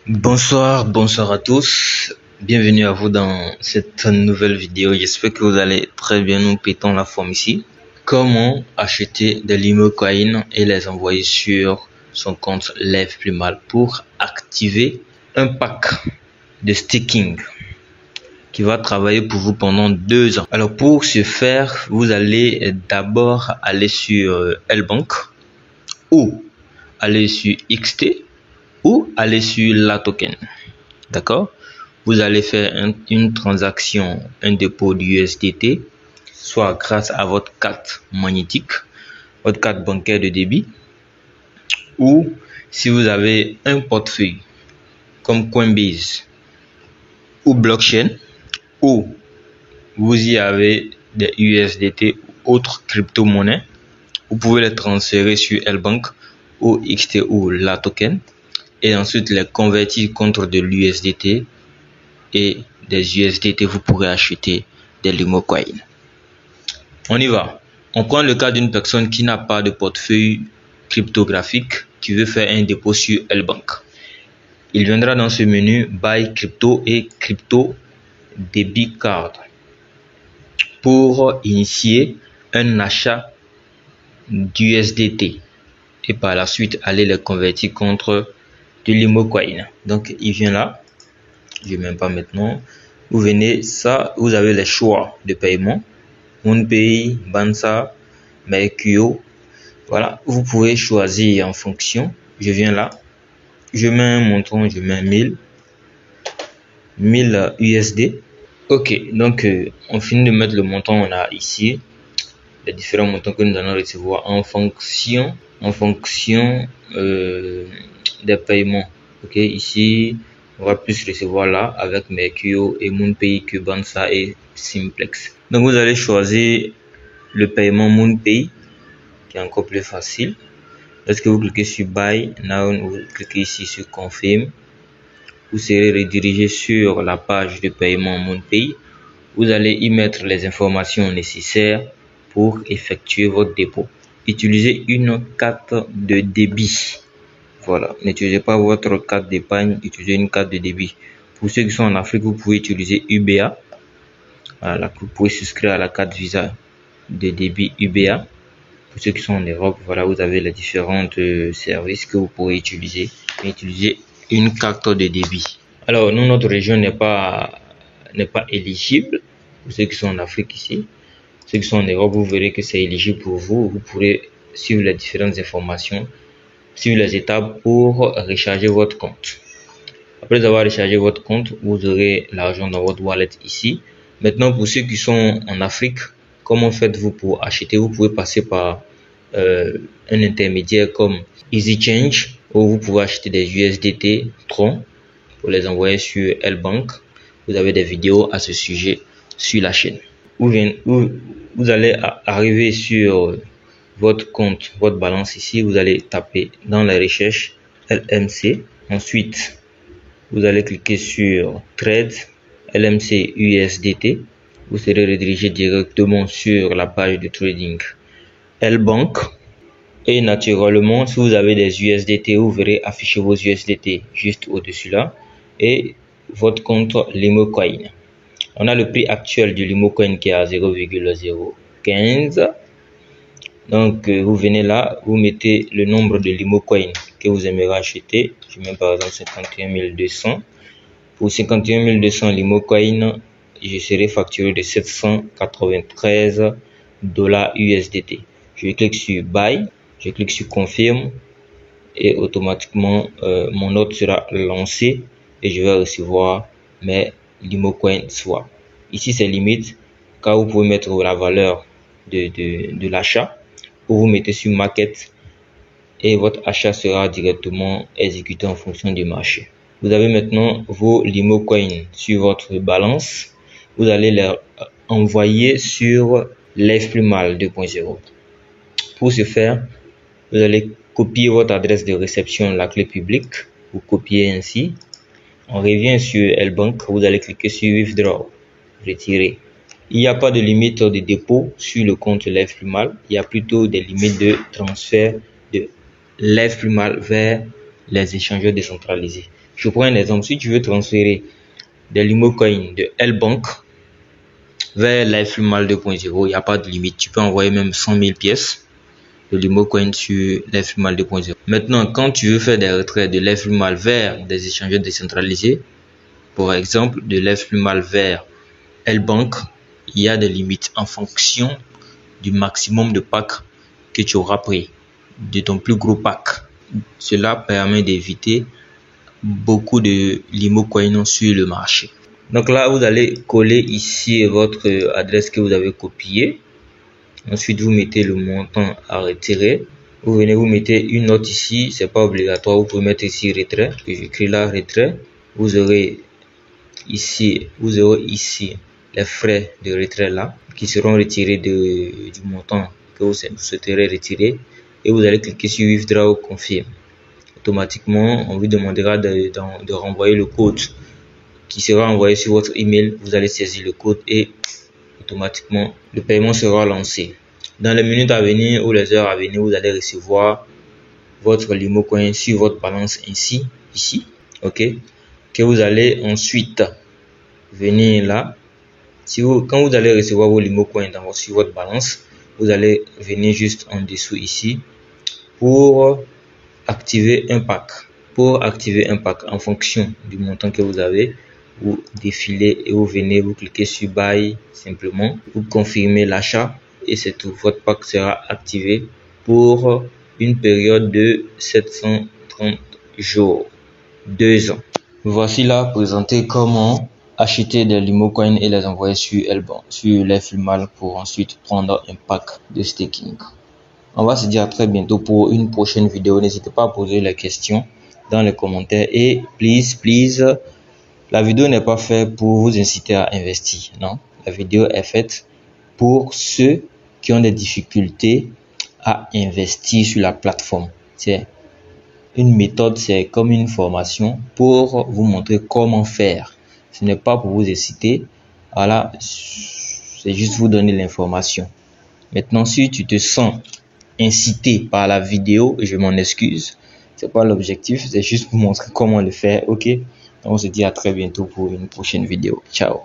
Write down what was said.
Bonsoir à tous. Bienvenue à vous dans cette nouvelle vidéo. J'espère que vous allez très bien. Nous pétons la forme ici. Comment acheter des Limocoin et les envoyer sur son compte Lève Plus Mal pour activer un pack de staking qui va travailler pour vous pendant 2 ans. Alors pour ce faire, vous allez d'abord aller sur Lbank ou aller sur XT ou aller sur la token. D'accord? Vous allez faire une transaction, un dépôt d'USDT, soit grâce à votre carte magnétique, votre carte bancaire de débit, ou si vous avez un portefeuille comme Coinbase ou blockchain, ou vous y avez des USDT ou autres crypto-monnaies, vous pouvez les transférer sur Lbank ou XT ou la token et ensuite les convertir contre de l'USDT et des USDT. Vous pourrez acheter des Limocoin. On y va. On prend le cas d'une personne qui n'a pas de portefeuille cryptographique, qui veut faire un dépôt sur Lbank. Il viendra dans ce menu Buy Crypto et Crypto Debit Card pour initier un achat d'USDT et par la suite aller les convertir contre du Limocoin. Donc il vient là, je ne vais même pas maintenant. Vous venez, ça, vous avez les choix de paiement, MoonPay, Bansa, Mercure. Voilà, vous pouvez choisir en fonction. Je viens là, je mets un montant, je mets 1000 USD. Ok, donc on finit de mettre le montant. On a ici les différents montants que nous allons recevoir en fonction des paiements. Ok, ici on va plus recevoir là avec Mercure et MoonPay que Bansa et Simplex. Donc vous allez choisir le paiement MoonPay qui est encore plus facile. Lorsque vous cliquez sur Buy Now, vous cliquez ici sur Confirm, vous serez redirigé sur la page de paiement MoonPay. Vous allez y mettre les informations nécessaires pour effectuer votre dépôt. Utilisez une carte de débit. Voilà, n'utilisez pas votre carte d'épargne, utilisez une carte de débit. Pour ceux qui sont en Afrique, vous pouvez utiliser UBA. Voilà, vous pouvez souscrire à la carte Visa de débit UBA. Pour ceux qui sont en Europe, voilà, vous avez les différents services que vous pouvez utiliser. Utilisez une carte de débit. Alors, nous, notre région n'est pas éligible. Pour ceux qui sont en Afrique ici, ceux qui sont en Europe, vous verrez que c'est éligible pour vous. Vous pourrez suivre les différentes informations, suivre les étapes pour recharger votre compte. Après avoir rechargé votre compte, vous aurez l'argent dans votre wallet ici. Maintenant, pour ceux qui sont en Afrique, comment faites-vous pour acheter? Vous pouvez passer par un intermédiaire comme EasyChange, où vous pouvez acheter des USDT Tron pour les envoyer sur Lbank. Vous avez des vidéos à ce sujet sur la chaîne. Vous allez arriver sur votre compte, votre balance ici. Vous allez taper dans la recherche LMC. Ensuite, vous allez cliquer sur Trade LMC USDT. Vous serez redirigé directement sur la page de trading Lbank. Et naturellement, si vous avez des USDT, vous verrez afficher vos USDT juste au-dessus là. Et votre compte Limocoin. On a le prix actuel du Limocoin qui est à 0,015. Donc vous venez là, vous mettez le nombre de Limocoin que vous aimeriez acheter. Je mets par exemple 51 200. Pour 51 200 Limocoin, je serai facturé de 793 $ USDT. Je clique sur Buy, je clique sur Confirm et automatiquement mon ordre sera lancé et je vais recevoir mes Limocoin swap. Ici c'est limite car vous pouvez mettre la valeur de l'achat, ou vous mettez sur Market et votre achat sera directement exécuté en fonction du marché. Vous avez maintenant vos Limocoin sur votre balance. Vous allez les envoyer sur Lève Plus Mal 2.0. Pour ce faire, vous allez copier votre adresse de réception, la clé publique. Vous copiez ainsi. On revient sur Lbank. Vous allez cliquer sur Withdraw, retirer. Il n'y a pas de limite de dépôt sur le compte Lève Plus Mal. Il y a plutôt des limites de transfert de Lève Plus Mal vers les échangeurs décentralisés. Je prends un exemple. Si tu veux transférer des Limocoin de L-Bank vers Lifelumal 2.0, il n'y a pas de limite. Tu peux envoyer même 100 000 pièces de Limocoin sur Lifelumal 2.0. Maintenant, quand tu veux faire des retraits de Lifelumal vers des échangeurs décentralisés, par exemple de Lifelumal vers L-Bank, il y a des limites en fonction du maximum de packs que tu auras pris, de ton plus gros pack. Cela permet d'éviter beaucoup de Limocoin sur le marché. Donc là, vous allez coller ici votre adresse que vous avez copiée. Ensuite, vous mettez le montant à retirer. Vous venez, vous mettez une note ici. C'est pas obligatoire. Vous pouvez mettre ici retrait. J'écris là retrait. Vous aurez ici les frais de retrait là qui seront retirés du montant que vous souhaiterez retirer. Et vous allez cliquer sur Withdraw Confirm. Automatiquement, on vous demandera de renvoyer le code qui sera envoyé sur votre email. Vous allez saisir le code et automatiquement le paiement sera lancé. Dans les minutes à venir ou les heures à venir, vous allez recevoir votre Limocoin sur votre balance ici, ok, que vous allez ensuite venir là. Quand vous allez recevoir vos Limocoin sur votre balance, vous allez venir juste en dessous ici pour activer un pack. Pour activer un pack en fonction du montant que vous avez, vous défilez et vous venez, vous cliquez sur Buy simplement, vous confirmez l'achat et c'est tout. Votre pack sera activé pour une période de 730 jours, 2 ans. Voici là présenté comment acheter des Limocoin et les envoyer sur L-Bank, sur Lifelumal pour ensuite prendre un pack de staking. On va se dire à très bientôt pour une prochaine vidéo. N'hésitez pas à poser les questions dans les commentaires et please, la vidéo n'est pas faite pour vous inciter à investir. Non, la vidéo est faite pour ceux qui ont des difficultés à investir sur la plateforme. C'est une méthode, c'est comme une formation pour vous montrer comment faire. Ce n'est pas pour vous inciter. Voilà, c'est juste vous donner l'information. Maintenant, si tu te sens incité par la vidéo, je m'en excuse. C'est pas l'objectif, c'est juste pour montrer comment le faire. Ok, donc on se dit à très bientôt pour une prochaine vidéo. Ciao.